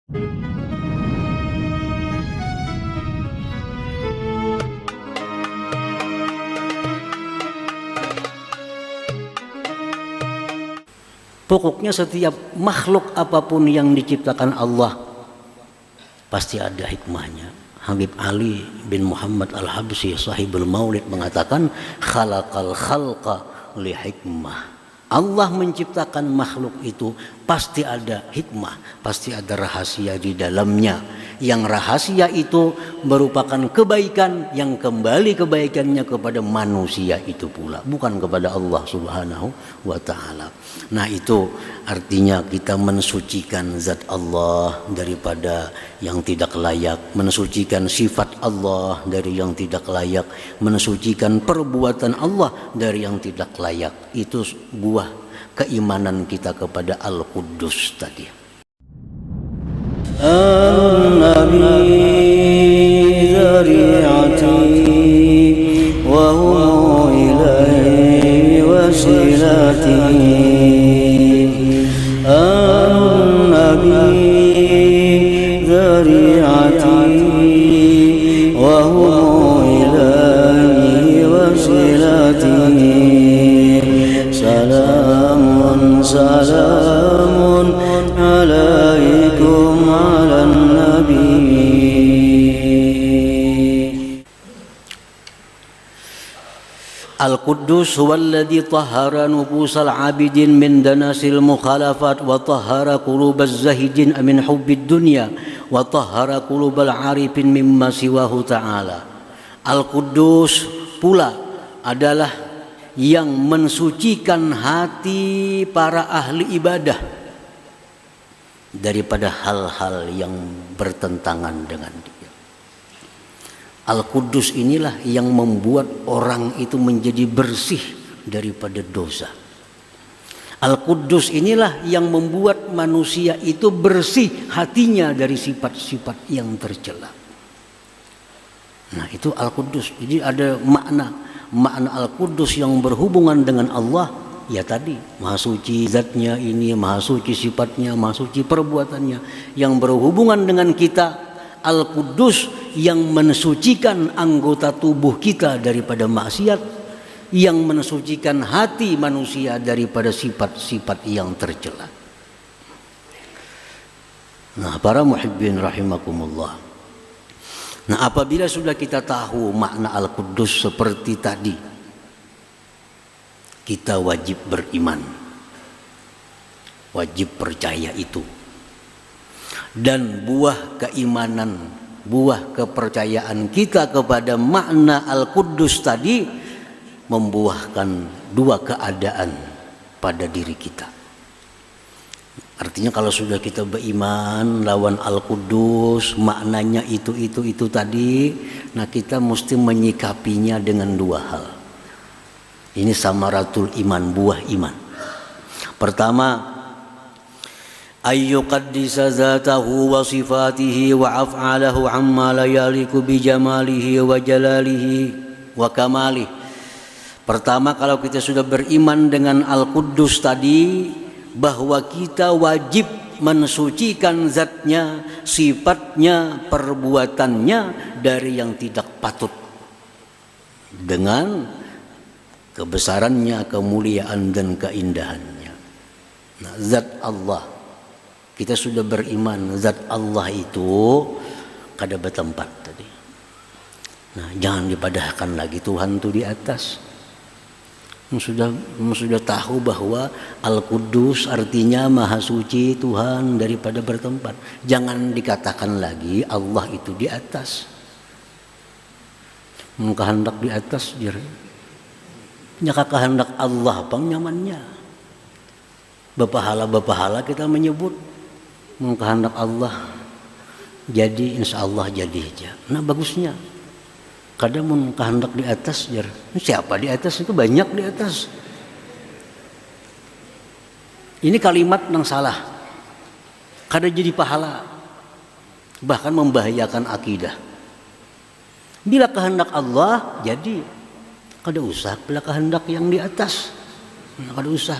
Pokoknya setiap makhluk apapun yang diciptakan Allah pasti ada hikmahnya. Habib Ali bin Muhammad Al-Habsyi sahibul Maulid mengatakan khalaqal khalqa li hikmah. Allah menciptakan makhluk itu pasti ada hikmah, pasti ada rahasia di dalamnya. Yang rahasia itu merupakan kebaikan yang kembali kebaikannya kepada manusia itu pula, bukan kepada Allah Subhanahu wa taala. Nah, itu artinya kita mensucikan zat Allah daripada yang tidak layak, mensucikan sifat Allah dari yang tidak layak, mensucikan perbuatan Allah dari yang tidak layak. Itu buah keimanan kita kepada Al-Quddus tadi. An-Nabi dzari'ati wa huwa ilaihi wasilati. An-Nabi dzari'ati wa huwa ilaihi wasilati. Salamun salamun alaikum ala nabi. Al-Quddus huwallazi tahhara nufusal abidin min danasil mukhalafat wa tahhara qulubaz zahidin min hubbid dunya wa tahhara qulubal arifin mimma siwahu ta'ala. Al-Quddus pula adalah yang mensucikan hati para ahli ibadah daripada hal-hal yang bertentangan dengan dia. Al-Quddus inilah yang membuat orang itu menjadi bersih daripada dosa. Al-Quddus inilah yang membuat manusia itu bersih hatinya dari sifat-sifat yang tercela. Nah, itu Al-Quddus. Jadi ada makna Al-Quddus yang berhubungan dengan Allah, ya tadi maha suci zatnya ini, maha suci sifatnya, maha suci perbuatannya. Yang berhubungan dengan kita Al-Quddus yang mensucikan anggota tubuh kita daripada maksiat, yang mensucikan hati manusia daripada sifat-sifat yang tercela. Nah, para muhibbin rahimakumullah. Nah, apabila sudah kita tahu makna Al-Quddus seperti tadi, kita wajib beriman, wajib percaya itu. Dan buah keimanan, buah kepercayaan kita kepada makna Al-Quddus tadi membuahkan dua keadaan pada diri kita. Artinya kalau sudah kita beriman lawan Al-Quddus, maknanya itu tadi, nah kita mesti menyikapinya dengan dua hal. Ini samaratul iman, buah iman. Pertama, ayyuqaddisa zatahu wa sifatihi wa af'alahu amma la yaliku bi jamalihi wa jalalihi wa kamalihi. Pertama, kalau kita sudah beriman dengan Al-Quddus tadi, bahwa kita wajib mensucikan zatnya, sifatnya, perbuatannya dari yang tidak patut, dengan kebesarannya, kemuliaan dan keindahannya. Nah, zat Allah, kita sudah beriman zat Allah itu kada bertempat tadi. Nah, jangan dipadahkan lagi Tuhan itu di atas. Sudah tahu bahwa Al-Quddus artinya maha suci Tuhan daripada bertempat. Jangan dikatakan lagi Allah itu di atas. Kehendak di atas jadi. Nyaka kehendak Allah pang nyamannya. Bepahala kita menyebut kehendak Allah. Jadi insya Allah jadi aja. Nah, bagusnya. Kadang mun kehendak di atas jar. Siapa di atas? Itu banyak di atas. Ini kalimat yang salah. Kadang jadi pahala. Bahkan membahayakan akidah. Bila kehendak Allah jadi, kada usah bila kehendak yang di atas. Kada usah.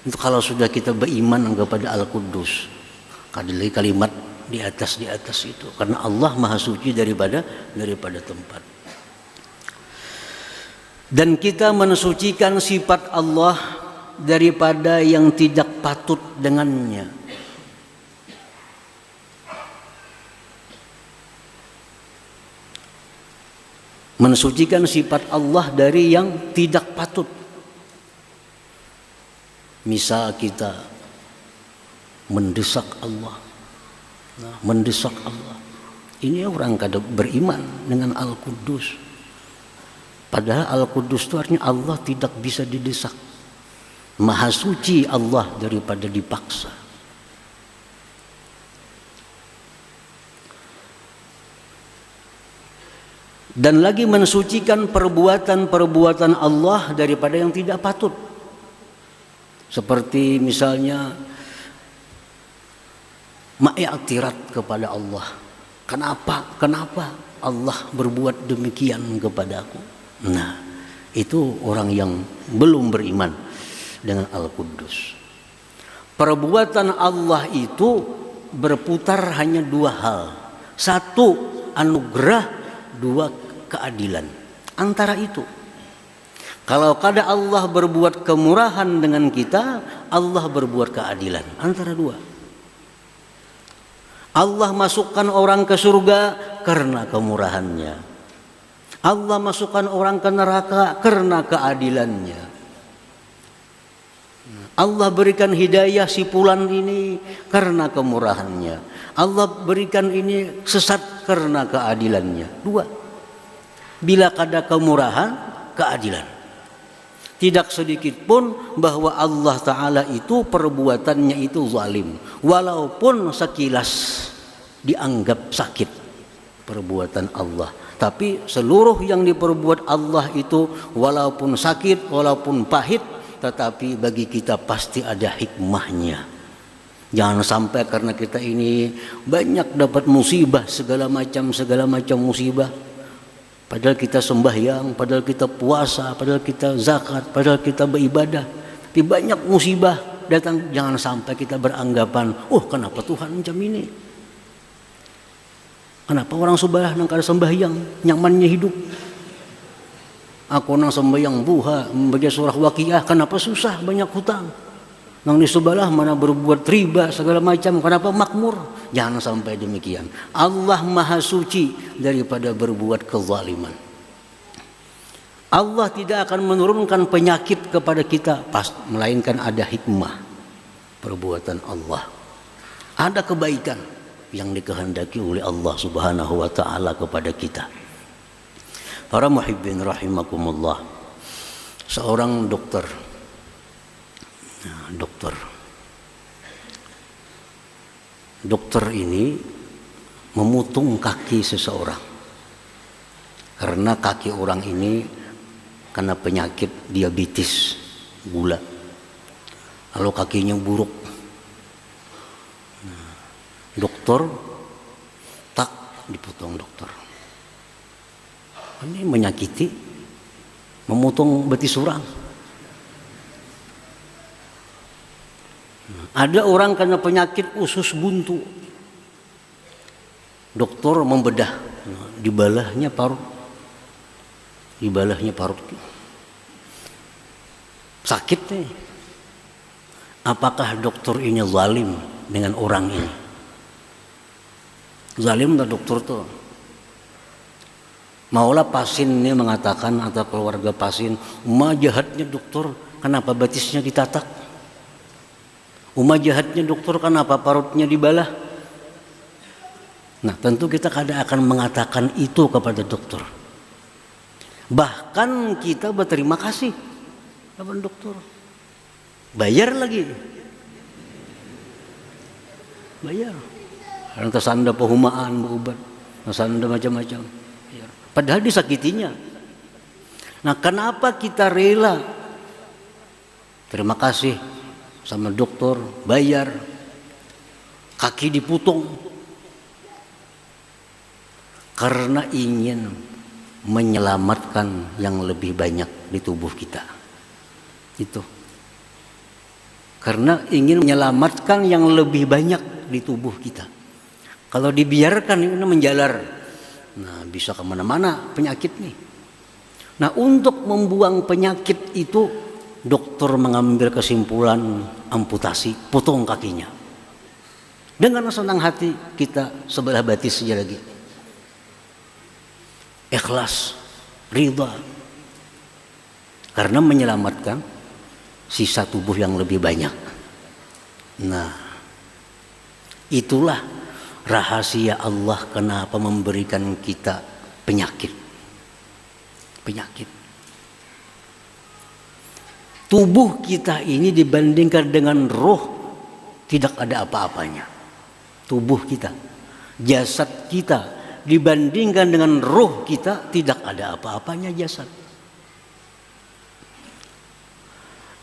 Itu kalau sudah kita beriman kepada Al-Quddus. kalimat di atas itu, karena Allah maha suci daripada tempat. Dan kita mensucikan sifat Allah daripada yang tidak patut dengannya. Mensucikan sifat Allah dari yang tidak patut. Misal kita mendesak Allah. Mendesak Allah. Ini orang kada beriman dengan Al-Quddus. Padahal Al-Quddus itu artinya Allah tidak bisa didesak. Maha suci Allah daripada dipaksa. Dan lagi mensucikan perbuatan-perbuatan Allah daripada yang tidak patut. Seperti misalnya ma'iktirat kepada Allah. Kenapa Allah berbuat demikian kepadaku? Nah, itu orang yang belum beriman dengan Al-Quddus. Perbuatan Allah itu berputar hanya dua hal. Satu, anugerah. Dua, keadilan. Antara itu, kalau kada Allah berbuat kemurahan dengan kita, Allah berbuat keadilan. Antara dua. Allah masukkan orang ke surga karena kemurahannya. Allah masukkan orang ke neraka karena keadilannya. Allah berikan hidayah si fulan ini karena kemurahannya. Allah berikan ini sesat karena keadilannya. Dua. Bila ada kemurahan, keadilan. Tidak sedikit pun bahwa Allah Ta'ala itu perbuatannya itu zalim. Walaupun sekilas dianggap sakit perbuatan Allah. Tapi seluruh yang diperbuat Allah itu walaupun sakit, walaupun pahit, tetapi bagi kita pasti ada hikmahnya. Jangan sampai karena kita ini banyak dapat musibah, segala macam musibah. Padahal kita sembahyang, padahal kita puasa, padahal kita zakat, padahal kita beribadah. Tapi banyak musibah datang, jangan sampai kita beranggapan, oh kenapa Tuhan macam ini? Kenapa orang sebelah nang kada sembahyang, nyamannya hidup? Aku nang sembahyang buha, membaca surah Waqiah, kenapa susah, banyak hutang? Nang di sebelah mana berbuat riba segala macam, kenapa makmur? Jangan sampai demikian. Allah maha suci daripada berbuat kezaliman. Allah tidak akan menurunkan penyakit kepada kita, melainkan ada hikmah perbuatan Allah. Ada kebaikan yang dikehendaki oleh Allah Subhanahu wa taala kepada kita. Para muhibbin rahimakumullah. Seorang dokter ini memutung kaki seseorang karena kaki orang ini kena penyakit diabetes, gula, lalu kakinya buruk. Dokter tak dipotong dokter. Ini menyakiti, memotong betis orang. Ada orang kena penyakit usus buntu. Dokter membedah, dibalahnya parut. Sakit nih. Apakah dokter ini zalim dengan orang ini? Zalim tak dokter tuh? Maulah pasien ini mengatakan atau keluarga pasien, "Uma jahatnya dokter, kenapa betisnya ditatak? Uma jahatnya dokter, kenapa parutnya dibalah?" Nah, tentu kita kadang akan mengatakan itu kepada dokter. Bahkan kita berterima kasih kepada dokter. Bayar lagi. Bayar. Karena tersanda pehumaan, berobat, tersanda macam-macam. Padahal disakitinya. Nah, kenapa kita rela terima kasih sama dokter, bayar, kaki dipotong? Karena ingin menyelamatkan yang lebih banyak di tubuh kita. Itu. Karena ingin menyelamatkan yang lebih banyak di tubuh kita. Kalau dibiarkan ini menjalar, nah bisa kemana-mana penyakit nih. Nah untuk membuang penyakit itu dokter mengambil kesimpulan amputasi, potong kakinya. Dengan senang hati kita sebelah batis saja lagi. Ikhlas, ridha. Karena menyelamatkan sisa tubuh yang lebih banyak. Nah, itulah rahasia Allah kenapa memberikan kita penyakit. Penyakit. Tubuh kita ini dibandingkan dengan roh tidak ada apa-apanya. Tubuh kita, jasad kita dibandingkan dengan roh kita tidak ada apa-apanya jasad.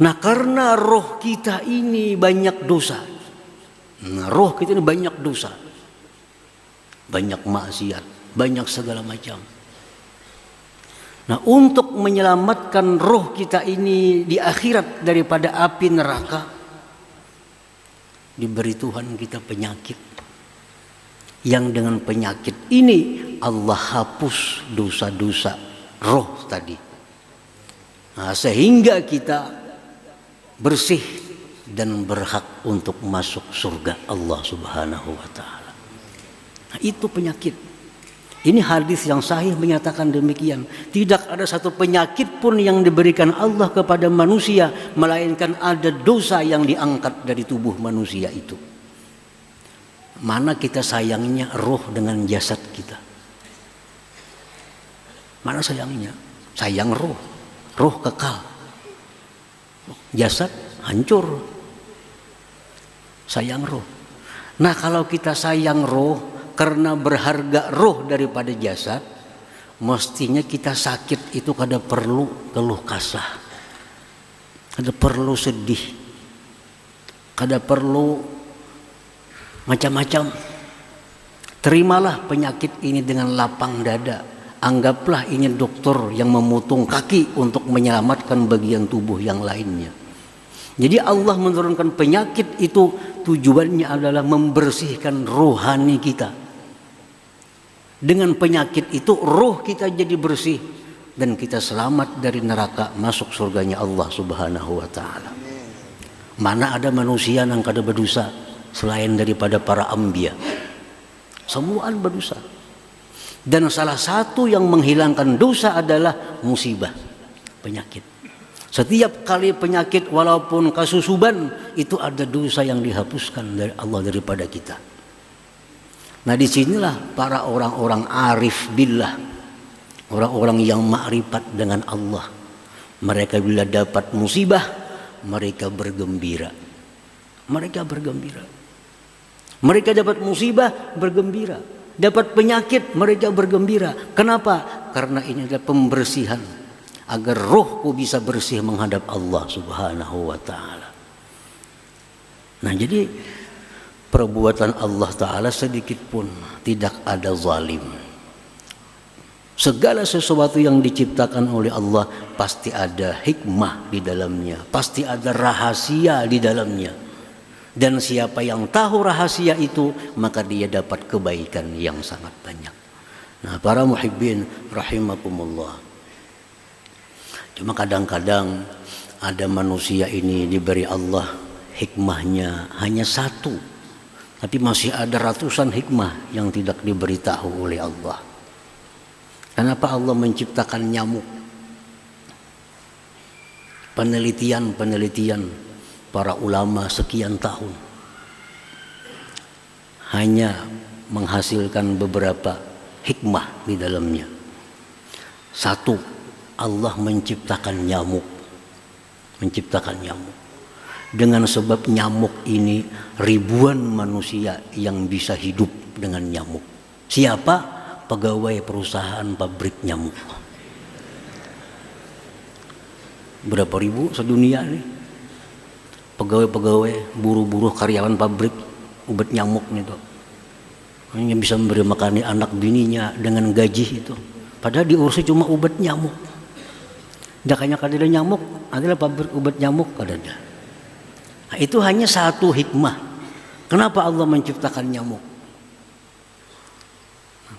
Nah karena roh kita ini banyak dosa. Nah roh kita ini banyak dosa. Banyak maksiat, banyak segala macam. Nah untuk menyelamatkan roh kita ini di akhirat daripada api neraka, diberi Tuhan kita penyakit. Yang dengan penyakit ini Allah hapus dosa-dosa roh tadi. Nah, sehingga kita bersih dan berhak untuk masuk surga Allah Subhanahu wa taala. Nah, itu penyakit. Ini hadis yang sahih menyatakan demikian. Tidak ada satu penyakit pun yang diberikan Allah kepada manusia melainkan ada dosa yang diangkat dari tubuh manusia itu. Mana kita sayangnya roh dengan jasad kita? Mana sayangnya? Sayang roh. Roh kekal. Jasad hancur. Sayang roh. Nah kalau kita sayang roh karena berharga roh daripada jasad, mestinya kita sakit itu kada perlu keluh kasah, kada perlu sedih, kada perlu macam-macam. Terimalah penyakit ini dengan lapang dada. Anggaplah ini dokter yang memotong kaki untuk menyelamatkan bagian tubuh yang lainnya. Jadi Allah menurunkan penyakit itu tujuannya adalah membersihkan rohani kita. Dengan penyakit itu roh kita jadi bersih dan kita selamat dari neraka masuk surganya Allah Subhanahu wa taala. Mana ada manusia yang kada berdosa selain daripada para anbiya. Semua berdosa. Dan salah satu yang menghilangkan dosa adalah musibah, penyakit. Setiap kali penyakit walaupun kasusuban itu ada dosa yang dihapuskan dari Allah daripada kita. Nah disinilah para orang-orang arif billah, orang-orang yang makrifat dengan Allah. Mereka bila dapat musibah, mereka bergembira. Mereka bergembira. Mereka dapat musibah, bergembira. Dapat penyakit, mereka bergembira. Kenapa? Karena ini adalah pembersihan agar rohku bisa bersih menghadap Allah Subhanahu wa taala. Nah, jadi perbuatan Allah taala sedikit pun tidak ada zalim. Segala sesuatu yang diciptakan oleh Allah pasti ada hikmah di dalamnya, pasti ada rahasia di dalamnya. Dan siapa yang tahu rahasia itu, maka dia dapat kebaikan yang sangat banyak. Nah, para muhibbin rahimakumullah. Cuma kadang-kadang ada manusia ini diberi Allah hikmahnya hanya satu, tapi masih ada ratusan hikmah yang tidak diberitahu oleh Allah. Kenapa Allah menciptakan nyamuk? Penelitian para ulama sekian tahun hanya menghasilkan beberapa hikmah di dalamnya. Satu, Allah menciptakan nyamuk. Dengan sebab nyamuk ini ribuan manusia yang bisa hidup dengan nyamuk. Siapa? Pegawai perusahaan pabrik nyamuk. Berapa ribu sedunia nih? Pegawai-pegawai, buruh-buruh, karyawan pabrik obat nyamuk itu. Hanya bisa memberi makan anak bininya dengan gaji itu. Padahal diurusi cuma obat nyamuk. Dakanya kada ada nyamuk, adalah pabrik obat nyamuk kada ada. Nah, itu hanya satu hikmah Kenapa Allah menciptakan nyamuk?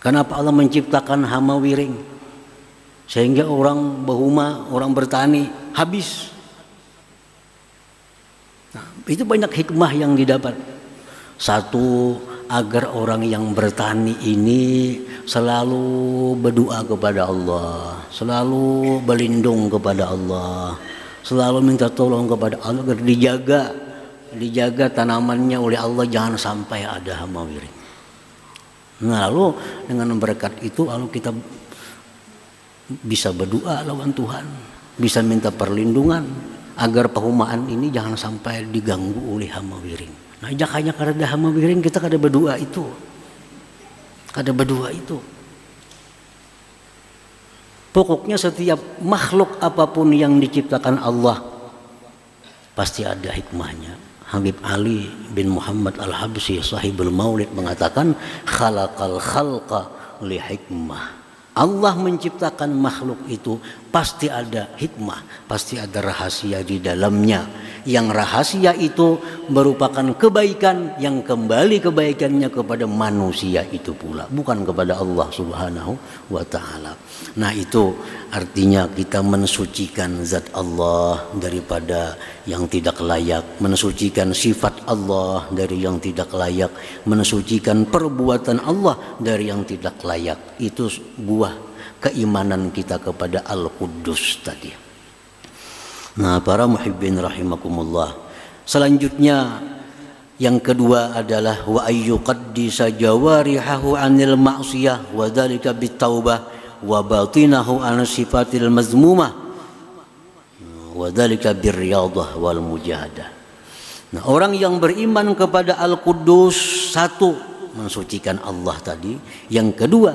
Kenapa Allah menciptakan hama wiring? Sehingga orang bahuma, orang bertani habis. Nah, itu banyak hikmah yang didapat. Satu, agar orang yang bertani ini selalu berdoa kepada Allah, selalu berlindung kepada Allah, selalu minta tolong kepada Allah agar dijaga tanamannya oleh Allah, jangan sampai ada hama wiring. Nah, lalu dengan berkat itu lalu kita bisa berdoa lawan Tuhan, bisa minta perlindungan agar perumahan ini jangan sampai diganggu oleh hama wiring. Nah, jakanya karena hama wiring kita kada berdoa itu. Pokoknya setiap makhluk apapun yang diciptakan Allah pasti ada hikmahnya. Habib Ali bin Muhammad Al-Habsyi sahibul Maulid mengatakan khalaqal khalqa li hikmah. Allah menciptakan makhluk itu pasti ada hikmah, pasti ada rahasia di dalamnya. Yang rahasia itu merupakan kebaikan yang kembali kebaikannya kepada manusia itu pula, bukan kepada Allah Subhanahu wa ta'ala. Nah, itu artinya kita mensucikan zat Allah daripada yang tidak layak, mensucikan sifat Allah dari yang tidak layak, mensucikan perbuatan Allah dari yang tidak layak. Itu buah keimanan kita kepada Al-Quddus tadi. Nah, para muhibbin rahimakumullah, selanjutnya yang kedua adalah wa ayyuqaddisa jawarihahu anil ma'siyah wa dzalika bitaubah wa batinahu an sifatil mazmumah wa dzalika birriyadah wal mujahadah. Nah, orang yang beriman kepada Al-Quddus, satu, mensucikan Allah tadi. Yang kedua,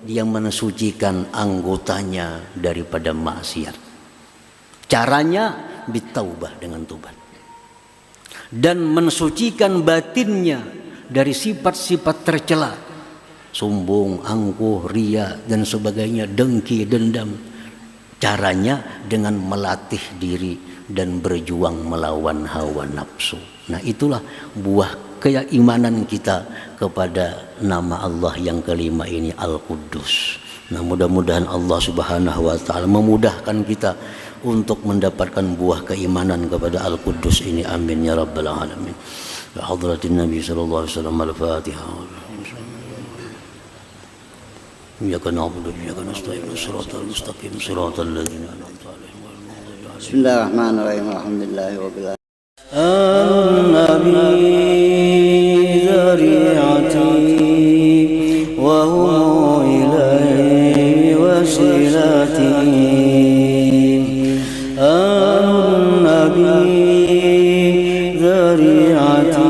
dia mensucikan anggotanya daripada maksiat. Caranya bitaubah, dengan tobat. Dan mensucikan batinnya dari sifat-sifat tercela, sombong, angkuh, ria dan sebagainya, dengki, dendam. Caranya dengan melatih diri dan berjuang melawan hawa nafsu. Nah, itulah buah keimanan kita kepada nama Allah yang kelima ini, Al-Quddus. Nah, mudah-mudahan Allah Subhanahu wa ta'ala memudahkan kita untuk mendapatkan buah keimanan kepada Al-Quddus ini. Amin ya rabbal alamin. Ya hadratin Nabi sallallahu alaihi wasallam. Al-Fatihah. Iyyaka na'budu wa iyyaka nasta'in. Shiratal mustaqim. Shiratal ladzina an'amta 'alaihim ghairil maghdubi 'alaihim. Bismillahirrahmanirrahim. Alhamdulillahi rabbil alamin. An-nabi dzari'ati wa huwa ilayhi wasilati. النبي ذريعتي